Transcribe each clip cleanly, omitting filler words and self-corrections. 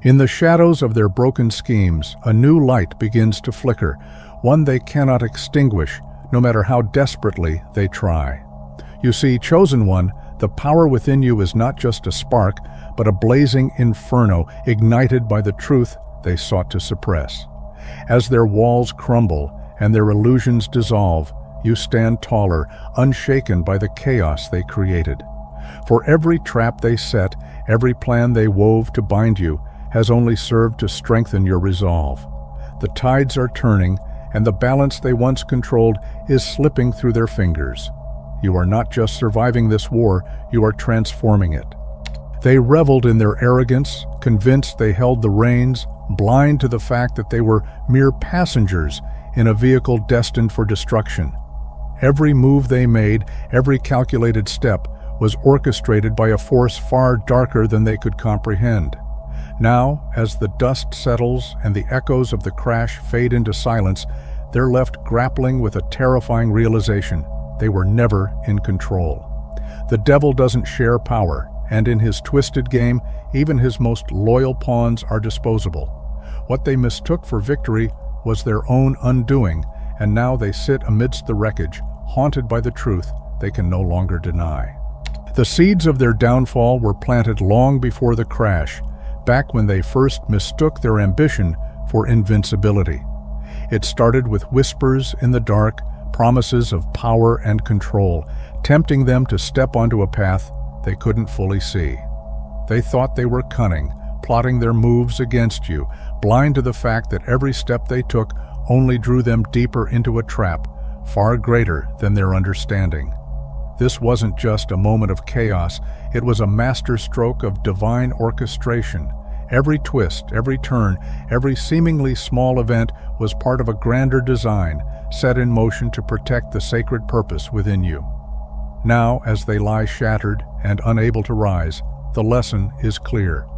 In the shadows of their broken schemes, a new light begins to flicker, one they cannot extinguish, no matter how desperately they try. You see, Chosen One, the power within you is not just a spark, but a blazing inferno ignited by the truth they sought to suppress. As their walls crumble and their illusions dissolve, you stand taller, unshaken by the chaos they created. For every trap they set, every plan they wove to bind you, has only served to strengthen your resolve. The tides are turning, and the balance they once controlled is slipping through their fingers. You are not just surviving this war, you are transforming it. They reveled in their arrogance, convinced they held the reins, blind to the fact that they were mere passengers in a vehicle destined for destruction. Every move they made, every calculated step, was orchestrated by a force far darker than they could comprehend. Now, as the dust settles and the echoes of the crash fade into silence, they're left grappling with a terrifying realization: they were never in control. The devil doesn't share power, and in his twisted game, even his most loyal pawns are disposable. What they mistook for victory was their own undoing, and now they sit amidst the wreckage, haunted by the truth they can no longer deny. The seeds of their downfall were planted long before the crash, back when they first mistook their ambition for invincibility. It started with whispers in the dark, promises of power and control, tempting them to step onto a path they couldn't fully see. They thought they were cunning, plotting their moves against you, blind to the fact that every step they took only drew them deeper into a trap, far greater than their understanding. This wasn't just a moment of chaos, it was a masterstroke of divine orchestration. Every twist, every turn, every seemingly small event was part of a grander design, set in motion to protect the sacred purpose within you. Now, as they lie shattered and unable to rise, the lesson is clear.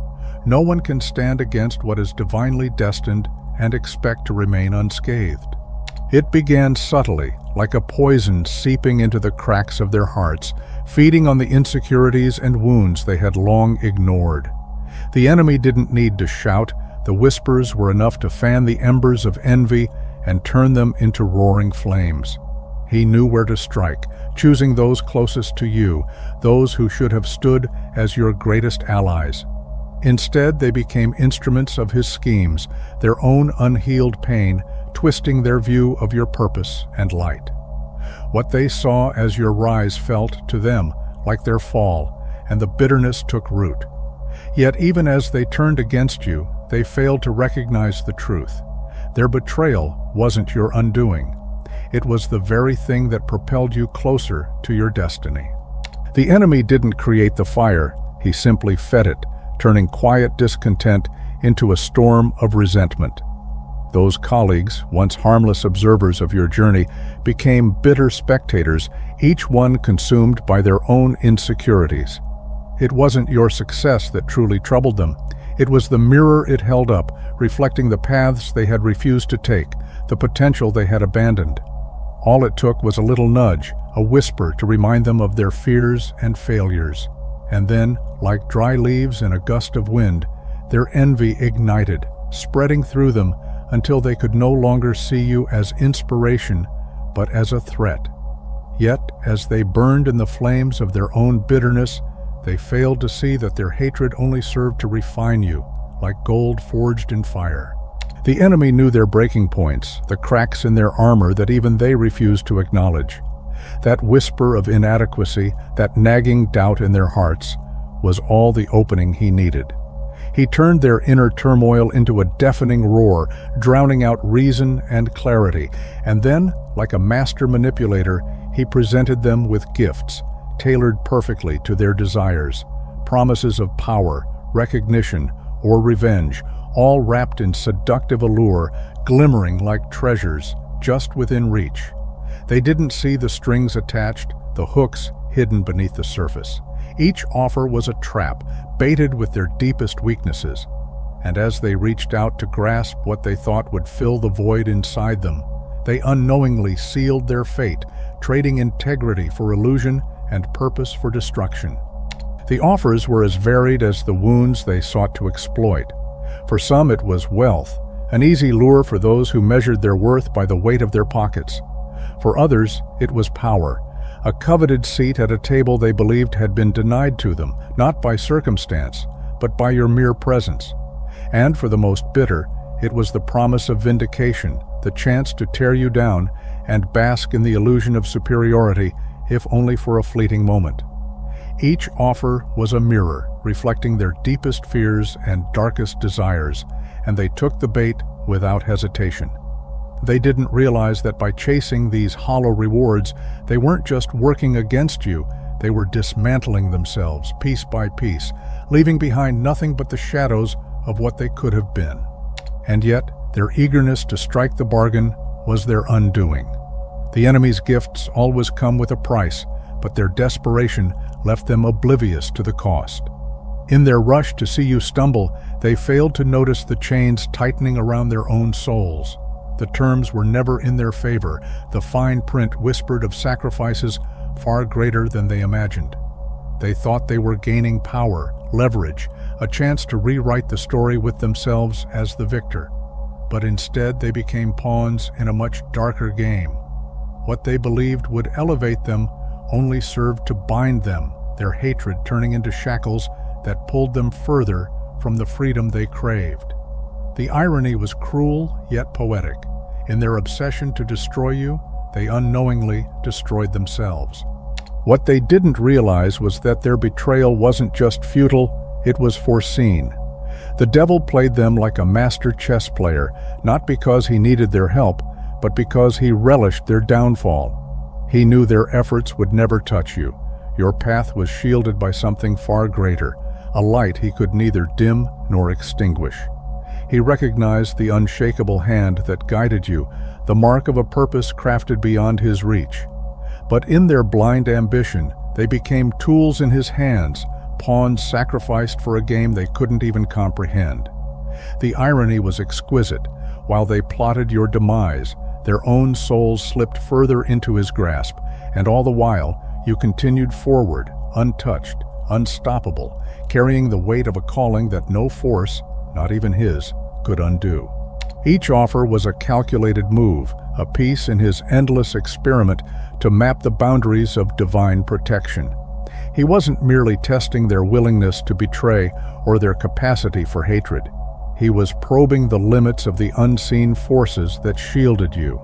No one can stand against what is divinely destined and expect to remain unscathed. It began subtly, like a poison seeping into the cracks of their hearts, feeding on the insecurities and wounds they had long ignored. The enemy didn't need to shout, the whispers were enough to fan the embers of envy and turn them into roaring flames. He knew where to strike, choosing those closest to you, those who should have stood as your greatest allies. Instead, they became instruments of his schemes, their own unhealed pain, twisting their view of your purpose and light. What they saw as your rise felt, to them, like their fall, and the bitterness took root. Yet even as they turned against you, they failed to recognize the truth. Their betrayal wasn't your undoing. It was the very thing that propelled you closer to your destiny. The enemy didn't create the fire, he simply fed it, turning quiet discontent into a storm of resentment. Those colleagues, once harmless observers of your journey, became bitter spectators, each one consumed by their own insecurities. It wasn't your success that truly troubled them. It was the mirror it held up, reflecting the paths they had refused to take, the potential they had abandoned. All it took was a little nudge, a whisper to remind them of their fears and failures. And then, like dry leaves in a gust of wind, their envy ignited, spreading through them until they could no longer see you as inspiration, but as a threat. Yet, as they burned in the flames of their own bitterness, they failed to see that their hatred only served to refine you, like gold forged in fire. The enemy knew their breaking points, the cracks in their armor that even they refused to acknowledge. That whisper of inadequacy, that nagging doubt in their hearts, was all the opening he needed. He turned their inner turmoil into a deafening roar, drowning out reason and clarity, and then, like a master manipulator, he presented them with gifts, tailored perfectly to their desires, promises of power, recognition, or revenge, all wrapped in seductive allure, glimmering like treasures just within reach. They didn't see the strings attached, the hooks hidden beneath the surface. Each offer was a trap, baited with their deepest weaknesses. And as they reached out to grasp what they thought would fill the void inside them, they unknowingly sealed their fate, trading integrity for illusion and purpose for destruction. The offers were as varied as the wounds they sought to exploit. For some it was wealth, an easy lure for those who measured their worth by the weight of their pockets. For others, it was power, a coveted seat at a table they believed had been denied to them, not by circumstance, but by your mere presence. And for the most bitter, it was the promise of vindication, the chance to tear you down and bask in the illusion of superiority, if only for a fleeting moment. Each offer was a mirror, reflecting their deepest fears and darkest desires, and they took the bait without hesitation. They didn't realize that by chasing these hollow rewards, they weren't just working against you, they were dismantling themselves piece by piece, leaving behind nothing but the shadows of what they could have been. And yet, their eagerness to strike the bargain was their undoing. The enemy's gifts always come with a price, but their desperation left them oblivious to the cost. In their rush to see you stumble, they failed to notice the chains tightening around their own souls. The terms were never in their favor, the fine print whispered of sacrifices far greater than they imagined. They thought they were gaining power, leverage, a chance to rewrite the story with themselves as the victor. But instead they became pawns in a much darker game. What they believed would elevate them only served to bind them, their hatred turning into shackles that pulled them further from the freedom they craved. The irony was cruel yet poetic. In their obsession to destroy you, they unknowingly destroyed themselves. What they didn't realize was that their betrayal wasn't just futile, it was foreseen. The devil played them like a master chess player, not because he needed their help, but because he relished their downfall. He knew their efforts would never touch you. Your path was shielded by something far greater, a light he could neither dim nor extinguish. He recognized the unshakable hand that guided you, the mark of a purpose crafted beyond his reach. But in their blind ambition, they became tools in his hands, pawns sacrificed for a game they couldn't even comprehend. The irony was exquisite. While they plotted your demise, their own souls slipped further into his grasp, and all the while, you continued forward, untouched, unstoppable, carrying the weight of a calling that no force, not even his, could undo. Each offer was a calculated move, a piece in his endless experiment to map the boundaries of divine protection. He wasn't merely testing their willingness to betray or their capacity for hatred. He was probing the limits of the unseen forces that shielded you.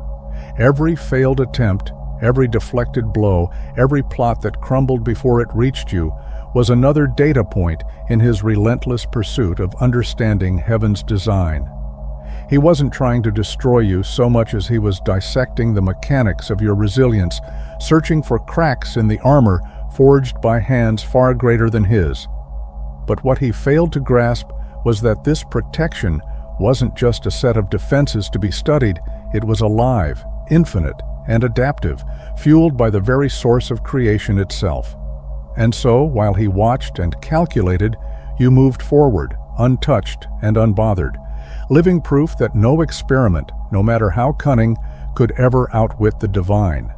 Every failed attempt, every deflected blow, every plot that crumbled before it reached you was another data point in his relentless pursuit of understanding heaven's design. He wasn't trying to destroy you so much as he was dissecting the mechanics of your resilience, searching for cracks in the armor forged by hands far greater than his. But what he failed to grasp was that this protection wasn't just a set of defenses to be studied, it was alive, infinite, and adaptive, fueled by the very source of creation itself. And so, while he watched and calculated, you moved forward, untouched and unbothered, living proof that no experiment, no matter how cunning, could ever outwit the divine.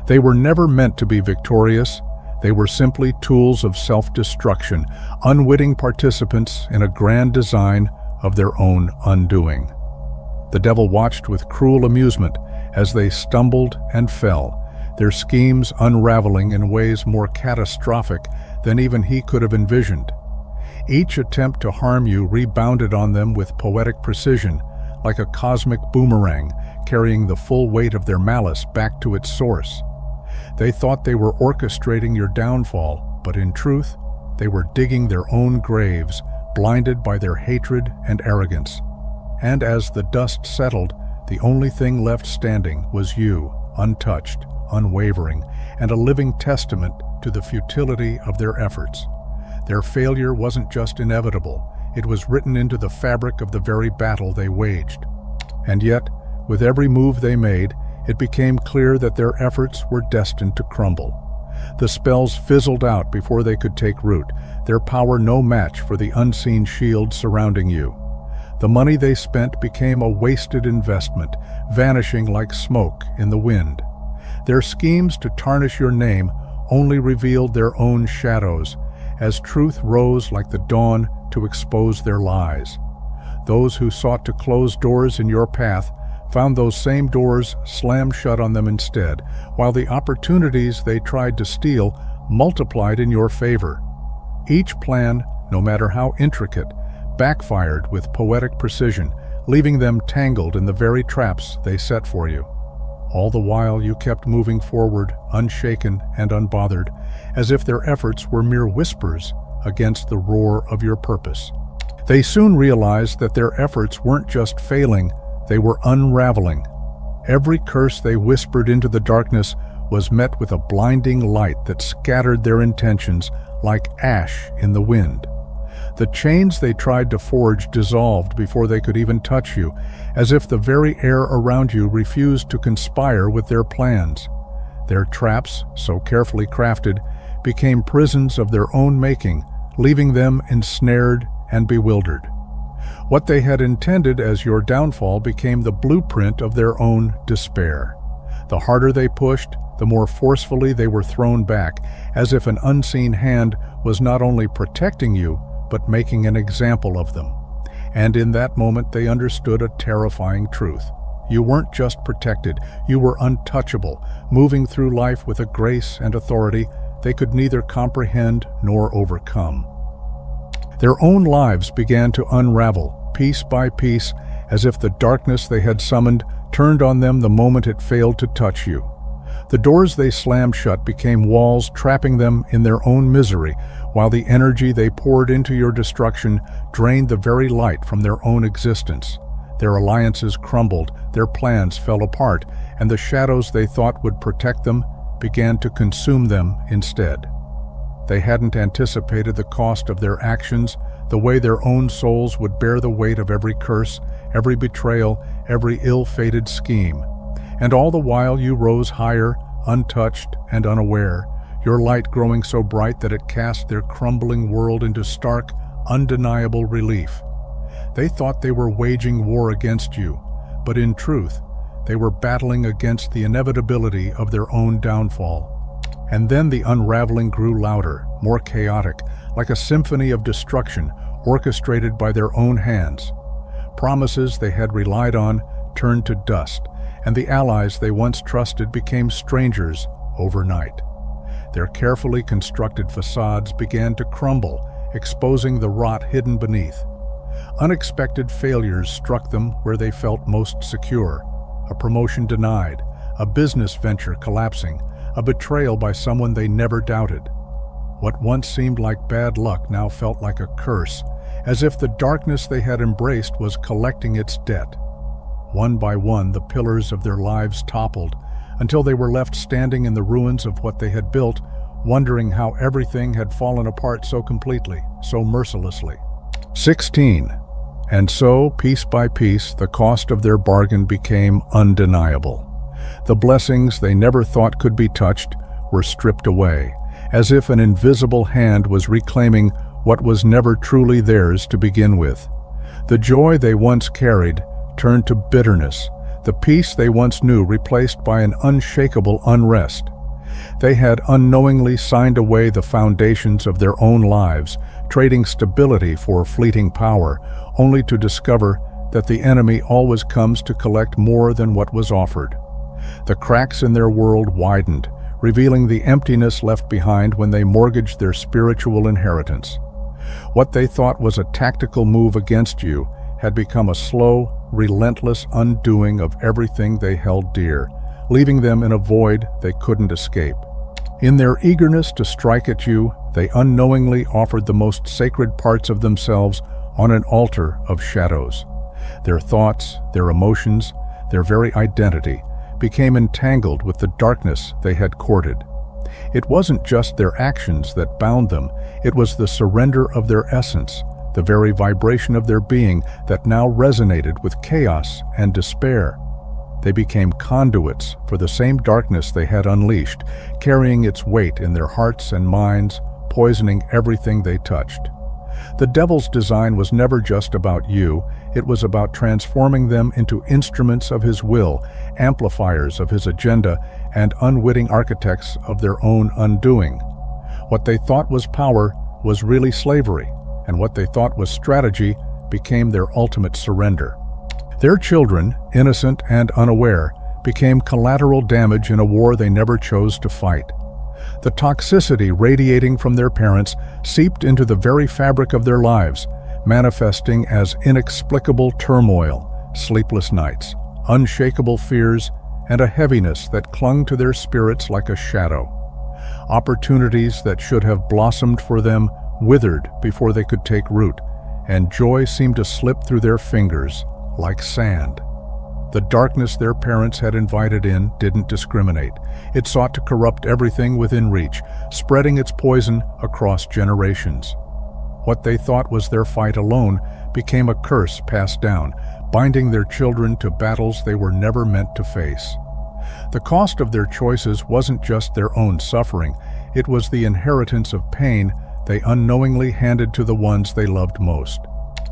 They were never meant to be victorious. They were simply tools of self-destruction, unwitting participants in a grand design of their own undoing. The devil watched with cruel amusement as they stumbled and fell, their schemes unraveling in ways more catastrophic than even he could have envisioned. Each attempt to harm you rebounded on them with poetic precision, like a cosmic boomerang, carrying the full weight of their malice back to its source. They thought they were orchestrating your downfall, but in truth, they were digging their own graves, blinded by their hatred and arrogance. And as the dust settled, the only thing left standing was you, untouched, unwavering, and a living testament to the futility of their efforts. Their failure wasn't just inevitable, it was written into the fabric of the very battle they waged. And yet, with every move they made, it became clear that their efforts were destined to crumble. The spells fizzled out before they could take root, their power no match for the unseen shield surrounding you. The money they spent became a wasted investment, vanishing like smoke in the wind. Their schemes to tarnish your name only revealed their own shadows, as truth rose like the dawn to expose their lies. Those who sought to close doors in your path found those same doors slammed shut on them instead, while the opportunities they tried to steal multiplied in your favor. Each plan, no matter how intricate, backfired with poetic precision, leaving them tangled in the very traps they set for you. All the while you kept moving forward, unshaken and unbothered, as if their efforts were mere whispers against the roar of your purpose. They soon realized that their efforts weren't just failing, they were unraveling. Every curse they whispered into the darkness was met with a blinding light that scattered their intentions like ash in the wind. The chains they tried to forge dissolved before they could even touch you, as if the very air around you refused to conspire with their plans. Their traps, so carefully crafted, became prisons of their own making, leaving them ensnared and bewildered. What they had intended as your downfall became the blueprint of their own despair. The harder they pushed, the more forcefully they were thrown back, as if an unseen hand was not only protecting you, but making an example of them. And in that moment they understood a terrifying truth. You weren't just protected, you were untouchable, moving through life with a grace and authority they could neither comprehend nor overcome. Their own lives began to unravel, piece by piece, as if the darkness they had summoned turned on them the moment it failed to touch you. The doors they slammed shut became walls, trapping them in their own misery, while the energy they poured into your destruction drained the very light from their own existence. Their alliances crumbled, their plans fell apart, and the shadows they thought would protect them began to consume them instead. They hadn't anticipated the cost of their actions, the way their own souls would bear the weight of every curse, every betrayal, every ill-fated scheme. And all the while you rose higher, untouched and unaware, your light growing so bright that it cast their crumbling world into stark, undeniable relief. They thought they were waging war against you, but in truth, they were battling against the inevitability of their own downfall. And then the unraveling grew louder, more chaotic, like a symphony of destruction orchestrated by their own hands. Promises they had relied on turned to dust, and the allies they once trusted became strangers overnight. Their carefully constructed facades began to crumble, exposing the rot hidden beneath. Unexpected failures struck them where they felt most secure. A promotion denied, a business venture collapsing, a betrayal by someone they never doubted. What once seemed like bad luck now felt like a curse, as if the darkness they had embraced was collecting its debt. One by one, the pillars of their lives toppled, until they were left standing in the ruins of what they had built, wondering how everything had fallen apart so completely, so mercilessly. 16. And so, piece by piece, the cost of their bargain became undeniable. The blessings they never thought could be touched were stripped away, as if an invisible hand was reclaiming what was never truly theirs to begin with. The joy they once carried turned to bitterness, the peace they once knew replaced by an unshakable unrest. They had unknowingly signed away the foundations of their own lives, trading stability for fleeting power, only to discover that the enemy always comes to collect more than what was offered. The cracks in their world widened, revealing the emptiness left behind when they mortgaged their spiritual inheritance. What they thought was a tactical move against you had become a slow, relentless undoing of everything they held dear, leaving them in a void they couldn't escape. In their eagerness to strike at you, they unknowingly offered the most sacred parts of themselves on an altar of shadows. Their thoughts, their emotions, their very identity became entangled with the darkness they had courted. It wasn't just their actions that bound them, it was the surrender of their essence, the very vibration of their being that now resonated with chaos and despair. They became conduits for the same darkness they had unleashed, carrying its weight in their hearts and minds, poisoning everything they touched. The devil's design was never just about you, it was about transforming them into instruments of his will, amplifiers of his agenda, and unwitting architects of their own undoing. What they thought was power was really slavery, and what they thought was strategy became their ultimate surrender. Their children, innocent and unaware, became collateral damage in a war they never chose to fight. The toxicity radiating from their parents seeped into the very fabric of their lives, manifesting as inexplicable turmoil, sleepless nights, unshakable fears, and a heaviness that clung to their spirits like a shadow. Opportunities that should have blossomed for them withered before they could take root, and joy seemed to slip through their fingers like sand. The darkness their parents had invited in didn't discriminate. It sought to corrupt everything within reach, spreading its poison across generations. What they thought was their fight alone became a curse passed down, binding their children to battles they were never meant to face. The cost of their choices wasn't just their own suffering, it was the inheritance of pain they unknowingly handed to the ones they loved most.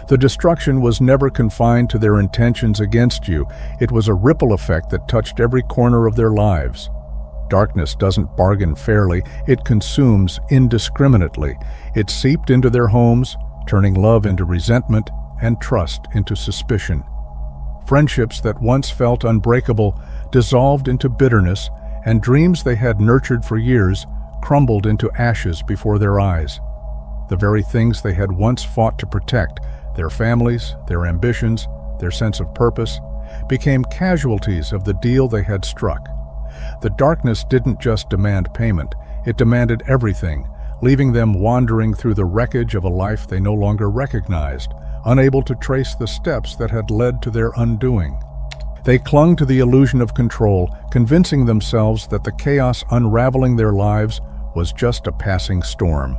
The destruction was never confined to their intentions against you. It was a ripple effect that touched every corner of their lives. Darkness doesn't bargain fairly, it consumes indiscriminately. It seeped into their homes, turning love into resentment and trust into suspicion. Friendships that once felt unbreakable dissolved into bitterness, and dreams they had nurtured for years crumbled into ashes before their eyes. The very things they had once fought to protect, their families, their ambitions, their sense of purpose, became casualties of the deal they had struck. The darkness didn't just demand payment, it demanded everything, leaving them wandering through the wreckage of a life they no longer recognized, unable to trace the steps that had led to their undoing. They clung to the illusion of control, convincing themselves that the chaos unraveling their lives was just a passing storm.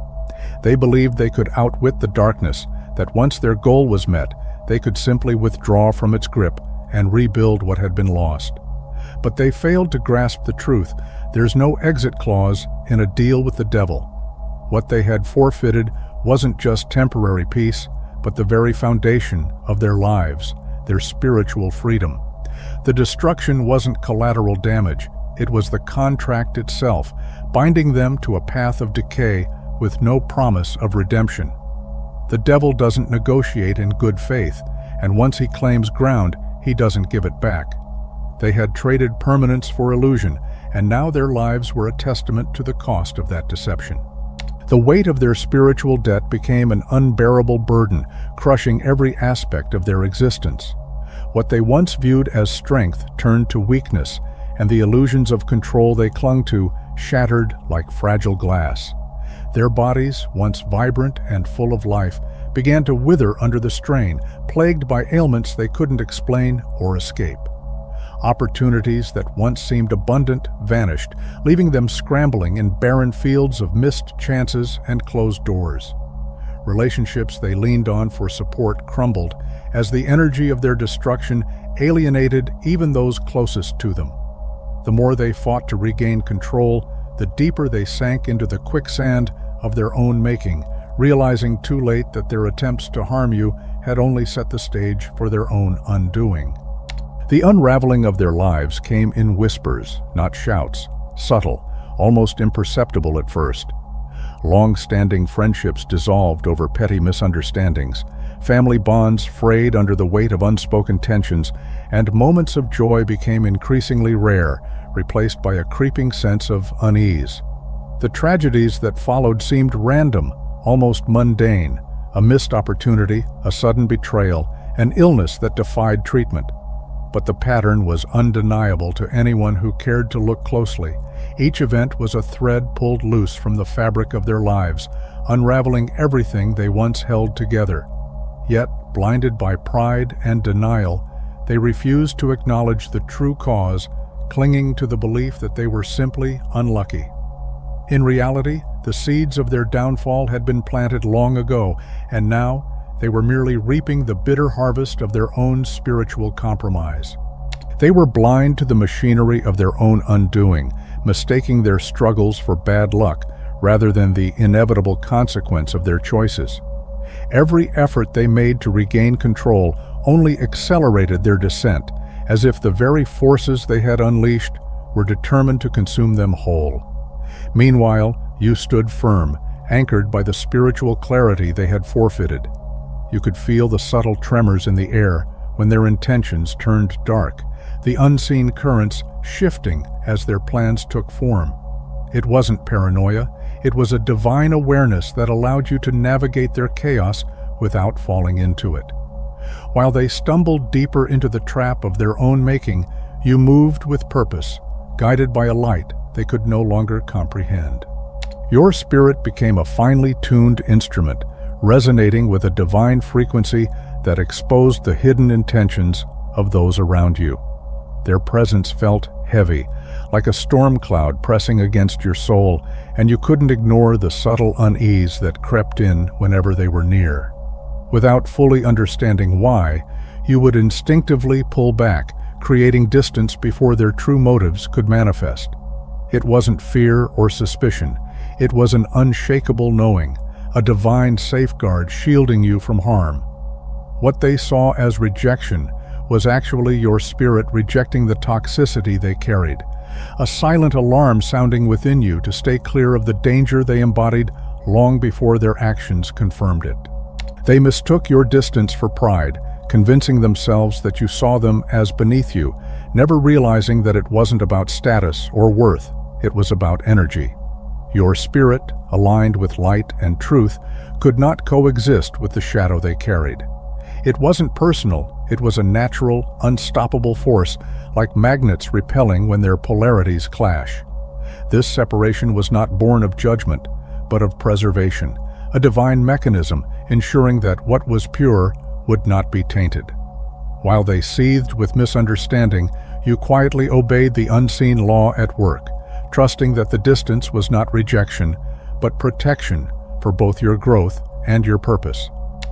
They believed they could outwit the darkness, that once their goal was met, they could simply withdraw from its grip and rebuild what had been lost. But they failed to grasp the truth. There's no exit clause in a deal with the devil. What they had forfeited wasn't just temporary peace, but the very foundation of their lives, their spiritual freedom. The destruction wasn't collateral damage, it was the contract itself, binding them to a path of decay with no promise of redemption. The devil doesn't negotiate in good faith, and once he claims ground, he doesn't give it back. They had traded permanence for illusion, and now their lives were a testament to the cost of that deception. The weight of their spiritual debt became an unbearable burden, crushing every aspect of their existence. What they once viewed as strength turned to weakness, and the illusions of control they clung to shattered like fragile glass. Their bodies, once vibrant and full of life, began to wither under the strain, plagued by ailments they couldn't explain or escape. Opportunities that once seemed abundant vanished, leaving them scrambling in barren fields of missed chances and closed doors. Relationships they leaned on for support crumbled, as the energy of their destruction alienated even those closest to them. The more they fought to regain control, the deeper they sank into the quicksand of their own making, realizing too late that their attempts to harm you had only set the stage for their own undoing. The unraveling of their lives came in whispers, not shouts, subtle, almost imperceptible at first. Long-standing friendships dissolved over petty misunderstandings, family bonds frayed under the weight of unspoken tensions, and moments of joy became increasingly rare, replaced by a creeping sense of unease. The tragedies that followed seemed random, almost mundane: a missed opportunity, a sudden betrayal, an illness that defied treatment. But the pattern was undeniable to anyone who cared to look closely. Each event was a thread pulled loose from the fabric of their lives, unraveling everything they once held together. Yet, blinded by pride and denial, they refused to acknowledge the true cause, clinging to the belief that they were simply unlucky. In reality, the seeds of their downfall had been planted long ago, and now they were merely reaping the bitter harvest of their own spiritual compromise. They were blind to the machinery of their own undoing, mistaking their struggles for bad luck rather than the inevitable consequence of their choices. Every effort they made to regain control only accelerated their descent, as if the very forces they had unleashed were determined to consume them whole. Meanwhile, you stood firm, anchored by the spiritual clarity they had forfeited. You could feel the subtle tremors in the air when their intentions turned dark, the unseen currents shifting as their plans took form. It wasn't paranoia, it was a divine awareness that allowed you to navigate their chaos without falling into it. While they stumbled deeper into the trap of their own making, you moved with purpose, guided by a light they could no longer comprehend. Your spirit became a finely tuned instrument, resonating with a divine frequency that exposed the hidden intentions of those around you. Their presence felt heavy, like a storm cloud pressing against your soul, and you couldn't ignore the subtle unease that crept in whenever they were near. Without fully understanding why, you would instinctively pull back, creating distance before their true motives could manifest. It wasn't fear or suspicion, it was an unshakable knowing, a divine safeguard shielding you from harm. What they saw as rejection was actually your spirit rejecting the toxicity they carried, a silent alarm sounding within you to stay clear of the danger they embodied long before their actions confirmed it. They mistook your distance for pride, convincing themselves that you saw them as beneath you, never realizing that it wasn't about status or worth, it was about energy. Your spirit, aligned with light and truth, could not coexist with the shadow they carried. It wasn't personal, it was a natural, unstoppable force, like magnets repelling when their polarities clash. This separation was not born of judgment, but of preservation, a divine mechanism ensuring that what was pure would not be tainted. While they seethed with misunderstanding, you quietly obeyed the unseen law at work, trusting that the distance was not rejection, but protection for both your growth and your purpose.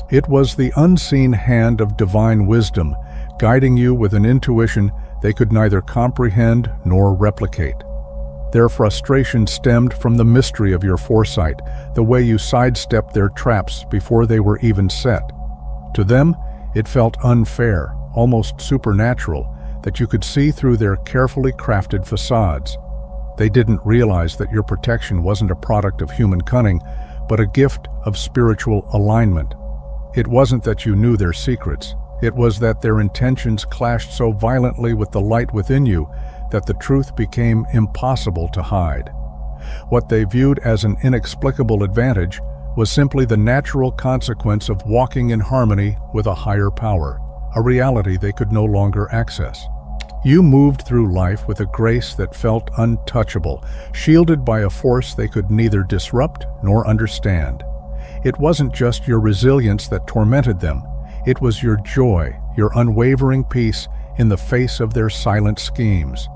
It was the unseen hand of divine wisdom, guiding you with an intuition they could neither comprehend nor replicate. Their frustration stemmed from the mystery of your foresight, the way you sidestepped their traps before they were even set. To them, it felt unfair, almost supernatural, that you could see through their carefully crafted facades. They didn't realize that your protection wasn't a product of human cunning, but a gift of spiritual alignment. It wasn't that you knew their secrets. It was that their intentions clashed so violently with the light within you that the truth became impossible to hide. What they viewed as an inexplicable advantage was simply the natural consequence of walking in harmony with a higher power, a reality they could no longer access. You moved through life with a grace that felt untouchable, shielded by a force they could neither disrupt nor understand. It wasn't just your resilience that tormented them, it was your joy, your unwavering peace in the face of their silent schemes.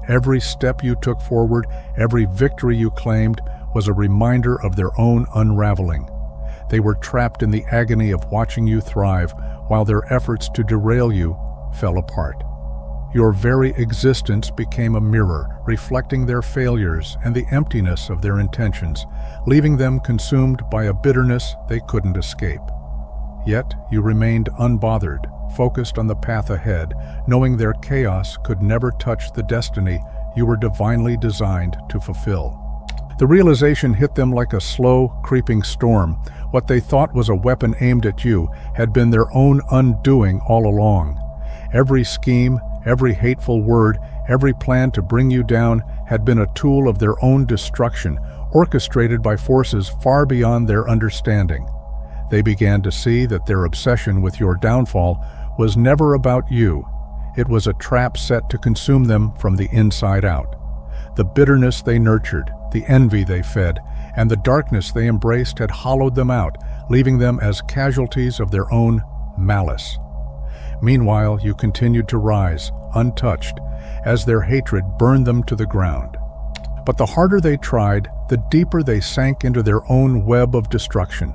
Every step you took forward, every victory you claimed, was a reminder of their own unraveling. They were trapped in the agony of watching you thrive, while their efforts to derail you fell apart. Your very existence became a mirror, reflecting their failures and the emptiness of their intentions, leaving them consumed by a bitterness they couldn't escape. Yet you remained unbothered, focused on the path ahead, knowing their chaos could never touch the destiny you were divinely designed to fulfill. The realization hit them like a slow, creeping storm. What they thought was a weapon aimed at you had been their own undoing all along. Every scheme, every hateful word, every plan to bring you down had been a tool of their own destruction, orchestrated by forces far beyond their understanding. They began to see that their obsession with your downfall was never about you. It was a trap set to consume them from the inside out. The bitterness they nurtured, the envy they fed, and the darkness they embraced had hollowed them out, leaving them as casualties of their own malice. Meanwhile, you continued to rise, untouched, as their hatred burned them to the ground. But the harder they tried, the deeper they sank into their own web of destruction.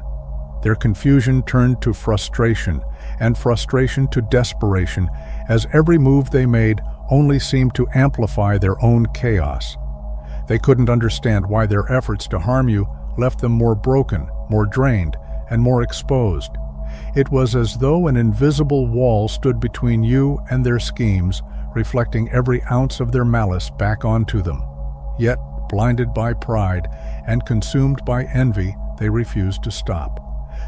Their confusion turned to frustration, and frustration to desperation, as every move they made only seemed to amplify their own chaos. They couldn't understand why their efforts to harm you left them more broken, more drained, and more exposed. It was as though an invisible wall stood between you and their schemes, reflecting every ounce of their malice back onto them. Yet, blinded by pride and consumed by envy, they refused to stop.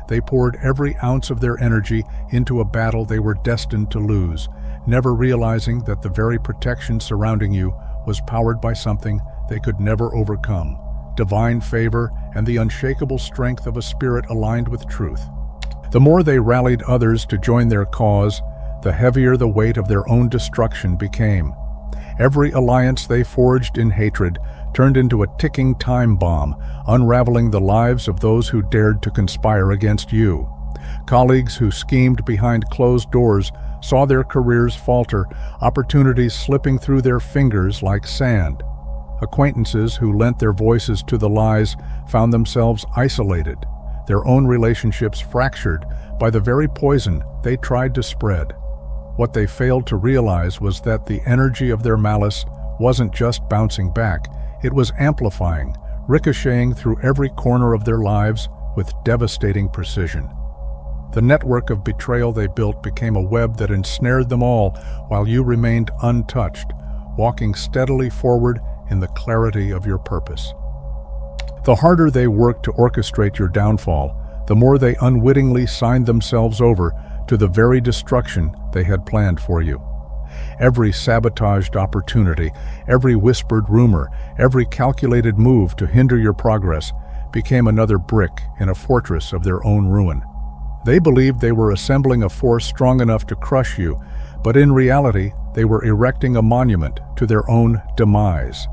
They poured every ounce of their energy into a battle they were destined to lose, never realizing that the very protection surrounding you was powered by something they could never overcome: divine favor and the unshakable strength of a spirit aligned with truth. The more they rallied others to join their cause, the heavier the weight of their own destruction became. Every alliance they forged in hatred turned into a ticking time bomb, unraveling the lives of those who dared to conspire against you. Colleagues who schemed behind closed doors saw their careers falter, opportunities slipping through their fingers like sand. Acquaintances who lent their voices to the lies found themselves isolated, their own relationships fractured by the very poison they tried to spread. What they failed to realize was that the energy of their malice wasn't just bouncing back, it was amplifying, ricocheting through every corner of their lives with devastating precision. The network of betrayal they built became a web that ensnared them all while you remained untouched, walking steadily forward in the clarity of your purpose. The harder they worked to orchestrate your downfall, the more they unwittingly signed themselves over to the very destruction they had planned for you. Every sabotaged opportunity, every whispered rumor, every calculated move to hinder your progress became another brick in a fortress of their own ruin. They believed they were assembling a force strong enough to crush you, but in reality, they were erecting a monument to their own demise.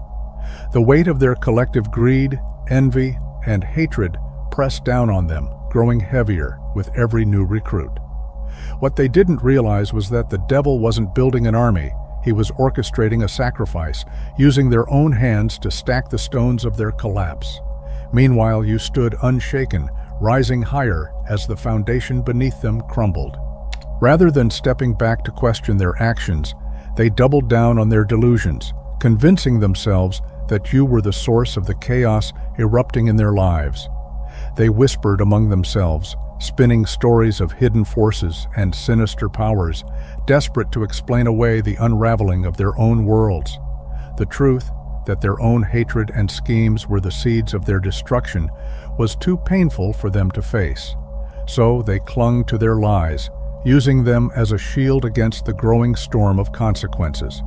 The weight of their collective greed, envy, and hatred pressed down on them, growing heavier with every new recruit. What they didn't realize was that the devil wasn't building an army, he was orchestrating a sacrifice, using their own hands to stack the stones of their collapse. Meanwhile, you stood unshaken, rising higher as the foundation beneath them crumbled. Rather than stepping back to question their actions, they doubled down on their delusions, convincing themselves that you were the source of the chaos erupting in their lives. They whispered among themselves, spinning stories of hidden forces and sinister powers, desperate to explain away the unraveling of their own worlds. The truth, that their own hatred and schemes were the seeds of their destruction, was too painful for them to face. So they clung to their lies, using them as a shield against the growing storm of consequences.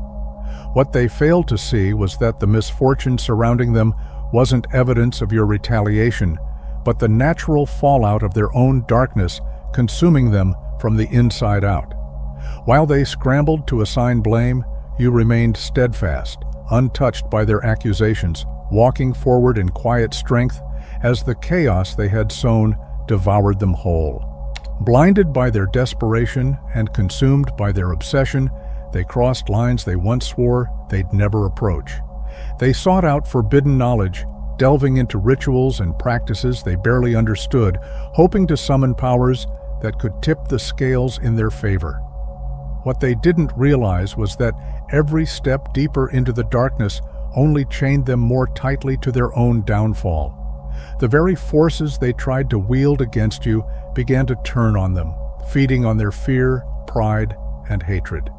What they failed to see was that the misfortune surrounding them wasn't evidence of your retaliation, but the natural fallout of their own darkness consuming them from the inside out. While they scrambled to assign blame, you remained steadfast, untouched by their accusations, walking forward in quiet strength as the chaos they had sown devoured them whole. Blinded by their desperation and consumed by their obsession, they crossed lines they once swore they'd never approach. They sought out forbidden knowledge, delving into rituals and practices they barely understood, hoping to summon powers that could tip the scales in their favor. What they didn't realize was that every step deeper into the darkness only chained them more tightly to their own downfall. The very forces they tried to wield against you began to turn on them, feeding on their fear, pride, and hatred.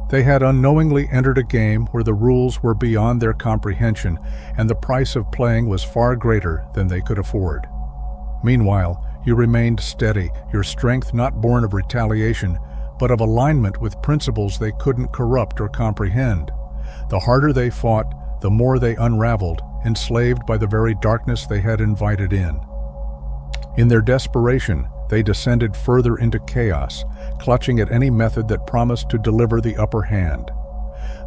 They had unknowingly entered a game where the rules were beyond their comprehension, and the price of playing was far greater than they could afford. Meanwhile, you remained steady, your strength not born of retaliation, but of alignment with principles they couldn't corrupt or comprehend. The harder they fought, the more they unraveled, enslaved by the very darkness they had invited in. In their desperation, they descended further into chaos, clutching at any method that promised to deliver the upper hand.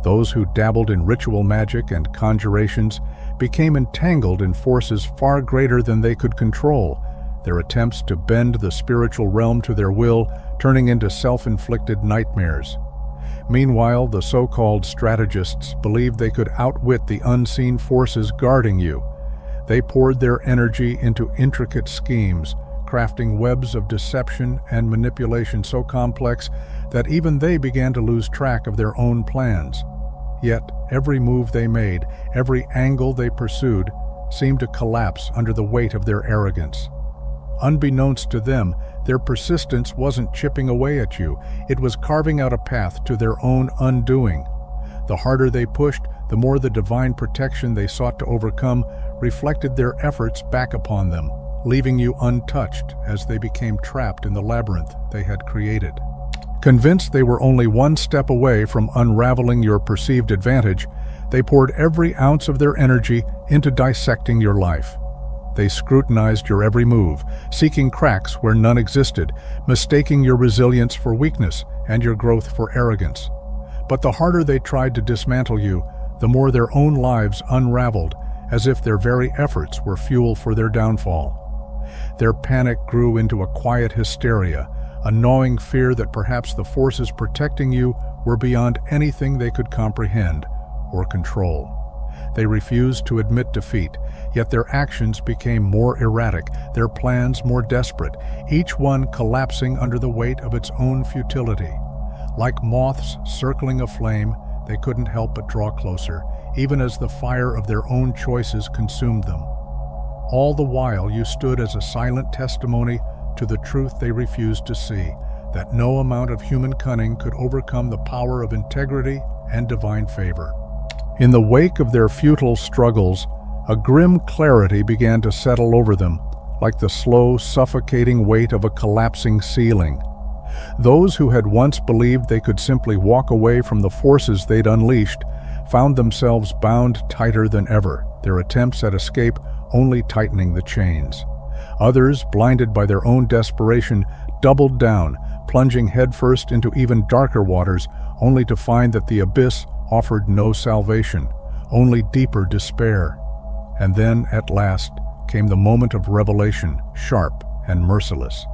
Those who dabbled in ritual magic and conjurations became entangled in forces far greater than they could control, their attempts to bend the spiritual realm to their will turning into self-inflicted nightmares. Meanwhile, the so-called strategists believed they could outwit the unseen forces guarding you. They poured their energy into intricate schemes, crafting webs of deception and manipulation so complex that even they began to lose track of their own plans. Yet, every move they made, every angle they pursued, seemed to collapse under the weight of their arrogance. Unbeknownst to them, their persistence wasn't chipping away at you, it was carving out a path to their own undoing. The harder they pushed, the more the divine protection they sought to overcome reflected their efforts back upon them, leaving you untouched as they became trapped in the labyrinth they had created. Convinced they were only one step away from unraveling your perceived advantage, they poured every ounce of their energy into dissecting your life. They scrutinized your every move, seeking cracks where none existed, mistaking your resilience for weakness and your growth for arrogance. But the harder they tried to dismantle you, the more their own lives unraveled, as if their very efforts were fuel for their downfall. Their panic grew into a quiet hysteria, a gnawing fear that perhaps the forces protecting you were beyond anything they could comprehend or control. They refused to admit defeat, yet their actions became more erratic, their plans more desperate, each one collapsing under the weight of its own futility. Like moths circling a flame, they couldn't help but draw closer, even as the fire of their own choices consumed them. All the while you stood as a silent testimony to the truth they refused to see, that no amount of human cunning could overcome the power of integrity and divine favor. In the wake of their futile struggles, a grim clarity began to settle over them, like the slow, suffocating weight of a collapsing ceiling. Those who had once believed they could simply walk away from the forces they'd unleashed found themselves bound tighter than ever, their attempts at escape only tightening the chains. Others, blinded by their own desperation, doubled down, plunging headfirst into even darker waters, only to find that the abyss offered no salvation, only deeper despair. And then, at last, came the moment of revelation, sharp and merciless.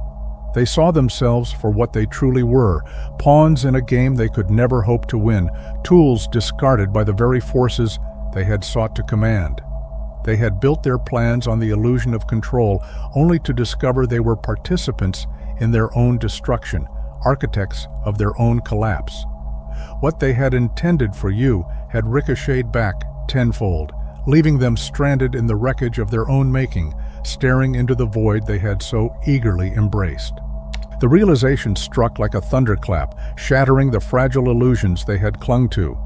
They saw themselves for what they truly were, pawns in a game they could never hope to win, tools discarded by the very forces they had sought to command. They had built their plans on the illusion of control, only to discover they were participants in their own destruction, architects of their own collapse. What they had intended for you had ricocheted back tenfold, leaving them stranded in the wreckage of their own making, staring into the void they had so eagerly embraced. The realization struck like a thunderclap, shattering the fragile illusions they had clung to.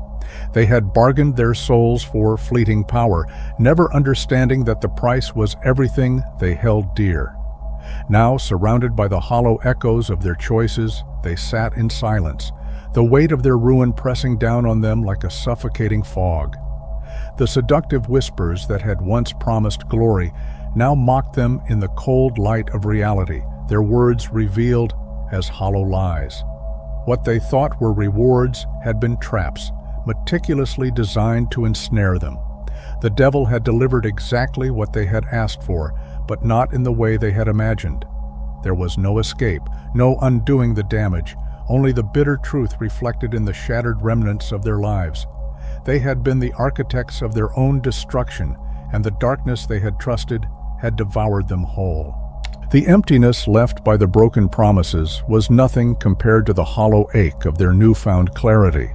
They had bargained their souls for fleeting power, never understanding that the price was everything they held dear. Now, surrounded by the hollow echoes of their choices, they sat in silence, the weight of their ruin pressing down on them like a suffocating fog. The seductive whispers that had once promised glory now mocked them in the cold light of reality, their words revealed as hollow lies. What they thought were rewards had been traps, meticulously designed to ensnare them. The devil had delivered exactly what they had asked for, but not in the way they had imagined. There was no escape, no undoing the damage, only the bitter truth reflected in the shattered remnants of their lives. They had been the architects of their own destruction, and the darkness they had trusted had devoured them whole. The emptiness left by the broken promises was nothing compared to the hollow ache of their newfound clarity.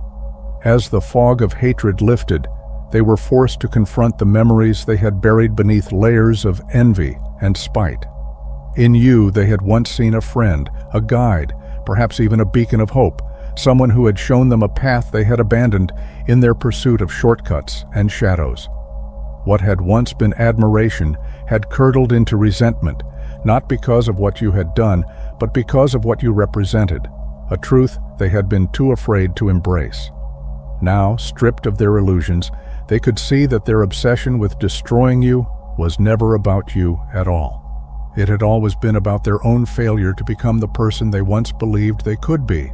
As the fog of hatred lifted, they were forced to confront the memories they had buried beneath layers of envy and spite. In you, they had once seen a friend, a guide, perhaps even a beacon of hope, someone who had shown them a path they had abandoned in their pursuit of shortcuts and shadows. What had once been admiration had curdled into resentment, not because of what you had done, but because of what you represented, a truth they had been too afraid to embrace. Now, stripped of their illusions, they could see that their obsession with destroying you was never about you at all. It had always been about their own failure to become the person they once believed they could be.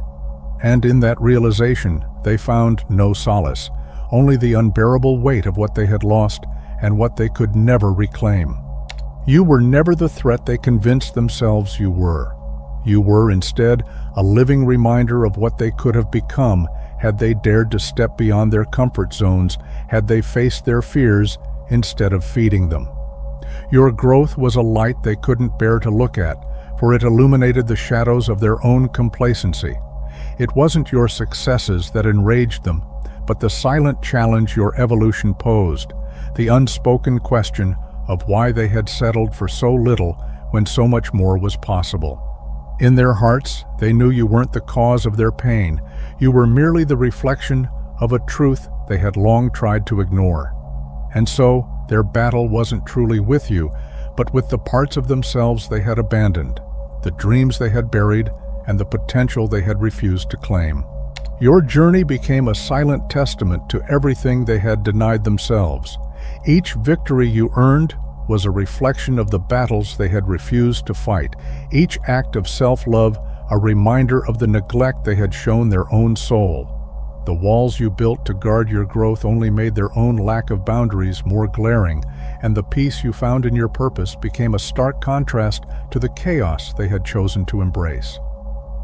And in that realization, they found no solace, only the unbearable weight of what they had lost and what they could never reclaim. You were never the threat they convinced themselves you were. You were, instead, a living reminder of what they could have become had they dared to step beyond their comfort zones, had they faced their fears instead of feeding them. Your growth was a light they couldn't bear to look at, for it illuminated the shadows of their own complacency. It wasn't your successes that enraged them, but the silent challenge your evolution posed, the unspoken question of why they had settled for so little when so much more was possible. In their hearts, they knew you weren't the cause of their pain. You were merely the reflection of a truth they had long tried to ignore. And so, their battle wasn't truly with you, but with the parts of themselves they had abandoned, the dreams they had buried, and the potential they had refused to claim. Your journey became a silent testament to everything they had denied themselves. Each victory you earned was a reflection of the battles they had refused to fight. Each act of self-love a reminder of the neglect they had shown their own soul. The walls you built to guard your growth only made their own lack of boundaries more glaring, and the peace you found in your purpose became a stark contrast to the chaos they had chosen to embrace.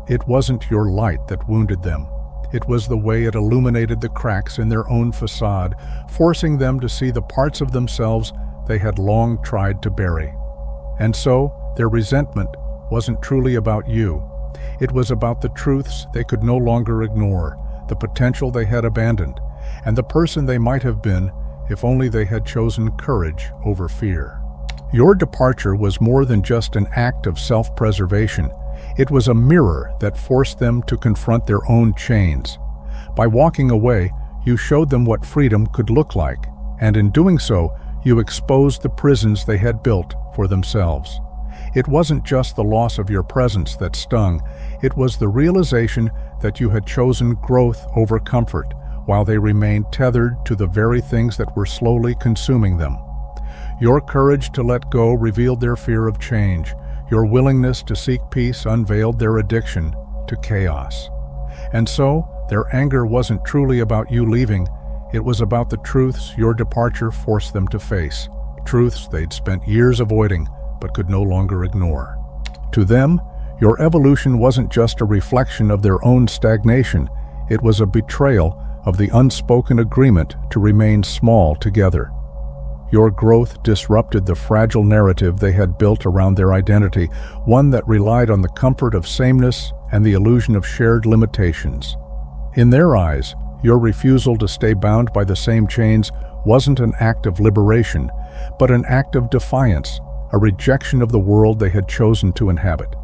It wasn't your light that wounded them. It was the way it illuminated the cracks in their own facade, forcing them to see the parts of themselves they had long tried to bury. And so, their resentment wasn't truly about you. It was about the truths they could no longer ignore, the potential they had abandoned, and the person they might have been if only they had chosen courage over fear. Your departure was more than just an act of self-preservation. It was a mirror that forced them to confront their own chains. By walking away, you showed them what freedom could look like, and in doing so, you exposed the prisons they had built for themselves. It wasn't just the loss of your presence that stung, it was the realization that you had chosen growth over comfort, while they remained tethered to the very things that were slowly consuming them. Your courage to let go revealed their fear of change. Your willingness to seek peace unveiled their addiction to chaos. And so, their anger wasn't truly about you leaving, it was about the truths your departure forced them to face, truths they'd spent years avoiding but could no longer ignore. To them, your evolution wasn't just a reflection of their own stagnation, it was a betrayal of the unspoken agreement to remain small together. Your growth disrupted the fragile narrative they had built around their identity, one that relied on the comfort of sameness and the illusion of shared limitations. In their eyes, your refusal to stay bound by the same chains wasn't an act of liberation, but an act of defiance, a rejection of the world they had chosen to inhabit.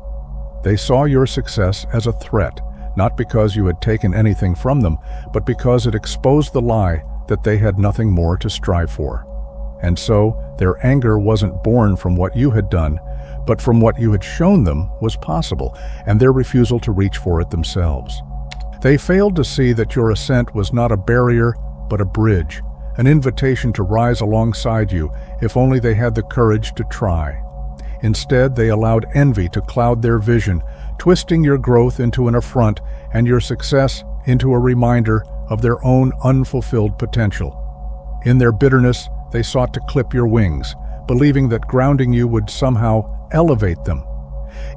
They saw your success as a threat, not because you had taken anything from them, but because it exposed the lie that they had nothing more to strive for. And so, their anger wasn't born from what you had done, but from what you had shown them was possible, and their refusal to reach for it themselves. They failed to see that your ascent was not a barrier, but a bridge, an invitation to rise alongside you, if only they had the courage to try. Instead, they allowed envy to cloud their vision, twisting your growth into an affront and your success into a reminder of their own unfulfilled potential. In their bitterness, they sought to clip your wings, believing that grounding you would somehow elevate them.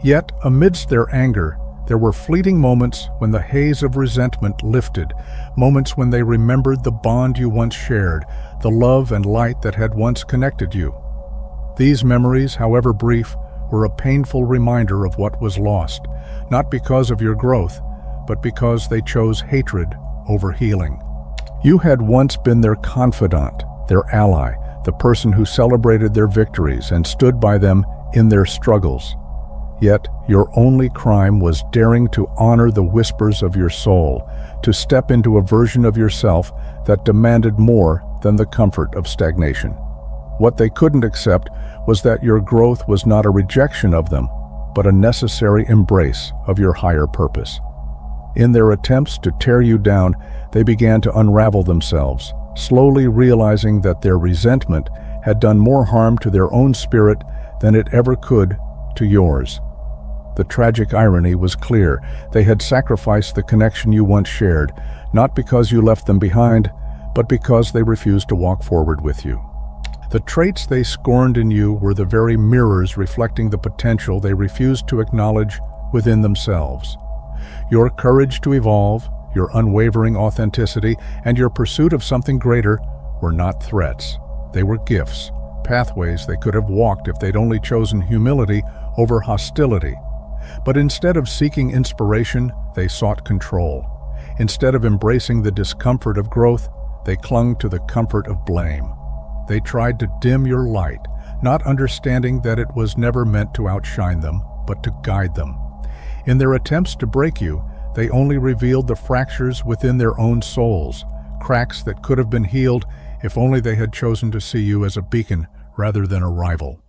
Yet, amidst their anger, there were fleeting moments when the haze of resentment lifted, moments when they remembered the bond you once shared, the love and light that had once connected you. These memories, however brief, were a painful reminder of what was lost, not because of your growth, but because they chose hatred over healing. You had once been their confidant, their ally, the person who celebrated their victories and stood by them in their struggles. Yet, your only crime was daring to honor the whispers of your soul, to step into a version of yourself that demanded more than the comfort of stagnation. What they couldn't accept was that your growth was not a rejection of them, but a necessary embrace of your higher purpose. In their attempts to tear you down, they began to unravel themselves, slowly realizing that their resentment had done more harm to their own spirit than it ever could to yours. The tragic irony was clear. They had sacrificed the connection you once shared, not because you left them behind, but because they refused to walk forward with you. The traits they scorned in you were the very mirrors reflecting the potential they refused to acknowledge within themselves. Your courage to evolve, your unwavering authenticity, and your pursuit of something greater were not threats. They were gifts, pathways they could have walked if they'd only chosen humility over hostility. But instead of seeking inspiration, they sought control. Instead of embracing the discomfort of growth, they clung to the comfort of blame. They tried to dim your light, not understanding that it was never meant to outshine them, but to guide them. In their attempts to break you, they only revealed the fractures within their own souls, cracks that could have been healed if only they had chosen to see you as a beacon rather than a rival.